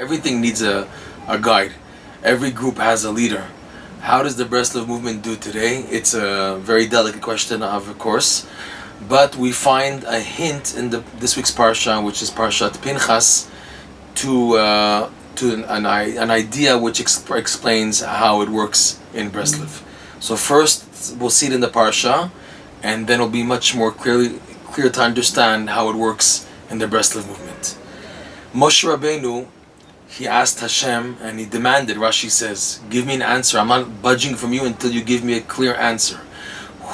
everything needs a guide. Every group has a leader. How does the Breslov movement do today? It's a very delicate question, of course, but we find a hint in this week's parsha, which is Parshat Pinchas, to an idea which explains how it works in Breslov. So first, we'll see it in the parsha, and then it'll be much more clear to understand how it works in the Breslov movement. Moshe Rabbeinu, he asked Hashem and he demanded, Rashi says, give me an answer. I'm not budging from you until you give me a clear answer.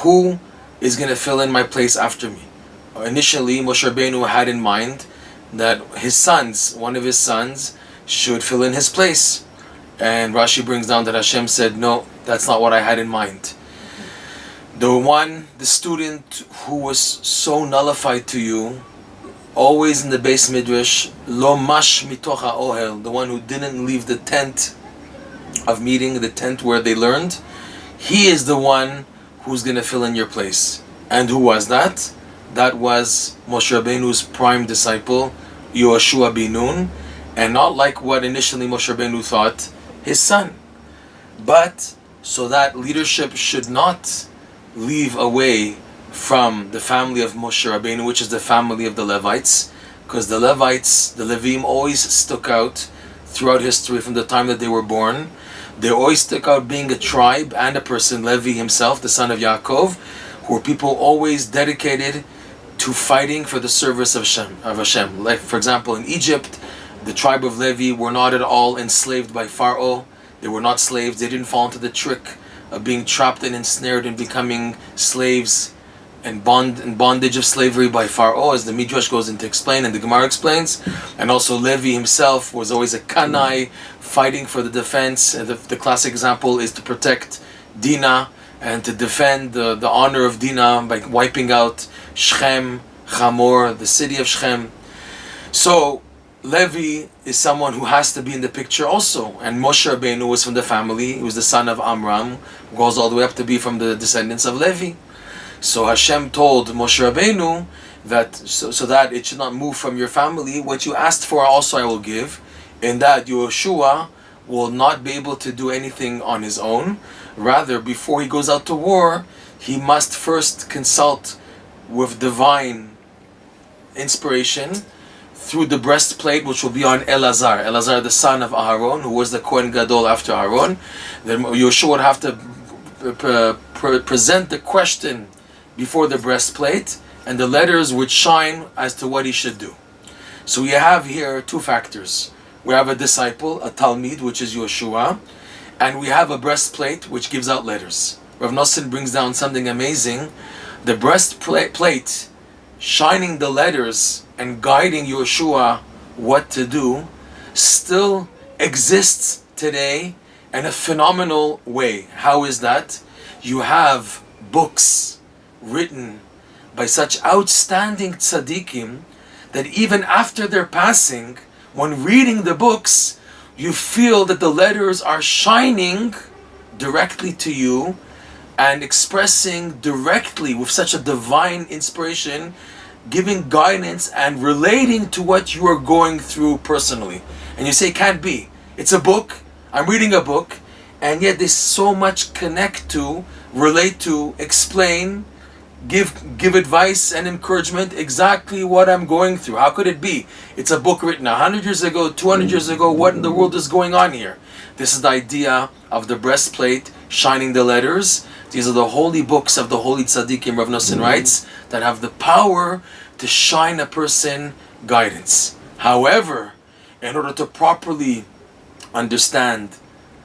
Who is going to fill in my place after me? Initially, Moshe Rabbeinu had in mind that his sons, one of his sons, should fill in his place. And Rashi brings down that Hashem said, no, that's not what I had in mind. The student who was so nullified to you, always in the base midrash, lo mash mitoch ha'ohel, the one who didn't leave the tent of meeting, the tent where they learned, he is the one who's going to fill in your place. And who was that? That was Moshe Rabbeinu's prime disciple, Yoshua bin Nun, and not like what initially Moshe Rabbeinu thought, his son. But so that leadership should not leave away from the family of Moshe Rabbeinu, which is the family of the Levites, because the Levites, the Levim, always stuck out throughout history from the time that they were born. They always stuck out being a tribe and a person, Levi himself, the son of Yaakov, who were people always dedicated to fighting for the service of Hashem. Like, for example, in Egypt, the tribe of Levi were not at all enslaved by Pharaoh. They were not slaves. They didn't fall into the trick of being trapped and ensnared and becoming slaves and bondage of slavery by Pharaoh, as the Midrash goes into explain and the Gemara explains. And also Levi himself was always a Kanai, fighting for the defense. The classic example is to protect Dinah and to defend the honor of Dinah by wiping out Shechem, Chamor, the city of Shechem. So Levi is someone who has to be in the picture also. And Moshe Rabbeinu was from the family. He was the son of Amram, who goes all the way up to be from the descendants of Levi. So Hashem told Moshe Rabbeinu that so that it should not move from your family, what you asked for also I will give, in that Yoshua will not be able to do anything on his own. Rather, before he goes out to war, he must first consult with divine inspiration through the breastplate, which will be on Elazar, the son of Aharon, who was the Kohen Gadol after Aharon. Then Yoshua would have to present the question before the breastplate, and the letters would shine as to what he should do. So we have here two factors. We have a disciple, a Talmid, which is Yoshua, and we have a breastplate, which gives out letters. Rav Nosson brings down something amazing. The breastplate shining the letters and guiding Yoshua what to do still exists today in a phenomenal way. How is that? You have books written by such outstanding tzaddikim that even after their passing, when reading the books, you feel that the letters are shining directly to you and expressing directly with such a divine inspiration, giving guidance and relating to what you are going through personally. And you say, can't be. It's a book. I'm reading a book. And yet there's so much connect to, relate to, explain, give advice and encouragement exactly what I'm going through. How could it be? It's a book written 100 years ago, 200 years ago. What in the world is going on here? This is the idea of the breastplate shining the letters. These are the holy books of the holy tzaddikim, Rav Nosson writes, that have the power to shine a person guidance. However, in order to properly understand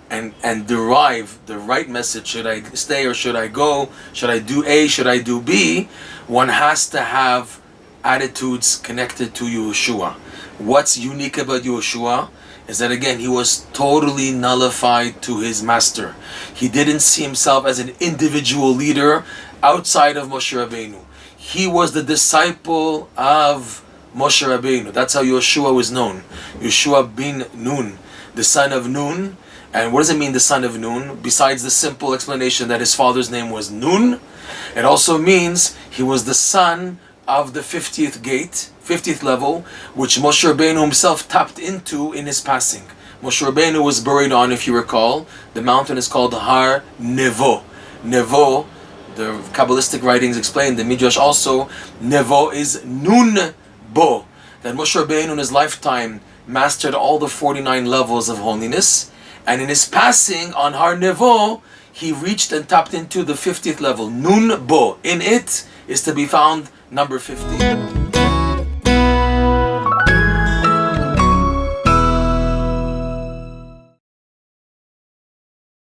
and derive the right message, should I stay or should I go, should I do A, should I do B, one has to have attitudes connected to Yoshua. What's unique about Yoshua is that, again, he was totally nullified to his master. He didn't see himself as an individual leader outside of Moshe Rabbeinu. He was the disciple of Moshe Rabbeinu. That's how Yoshua was known. Yoshua bin Nun, the son of Nun. And what does it mean, the son of Nun? Besides the simple explanation that his father's name was Nun, it also means he was the son of the 50th gate, 50th level, which Moshe Rabbeinu himself tapped into in his passing. Moshe Rabbeinu was buried on, if you recall, the mountain is called Har Nevo. Nevo, the Kabbalistic writings explain, the Midrash also, Nevo is Nun Bo. That Moshe Rabbeinu in his lifetime mastered all the 49 levels of holiness, and in his passing on Har Nevo, he reached and tapped into the 50th level, Nun Bo. In it is to be found number 50.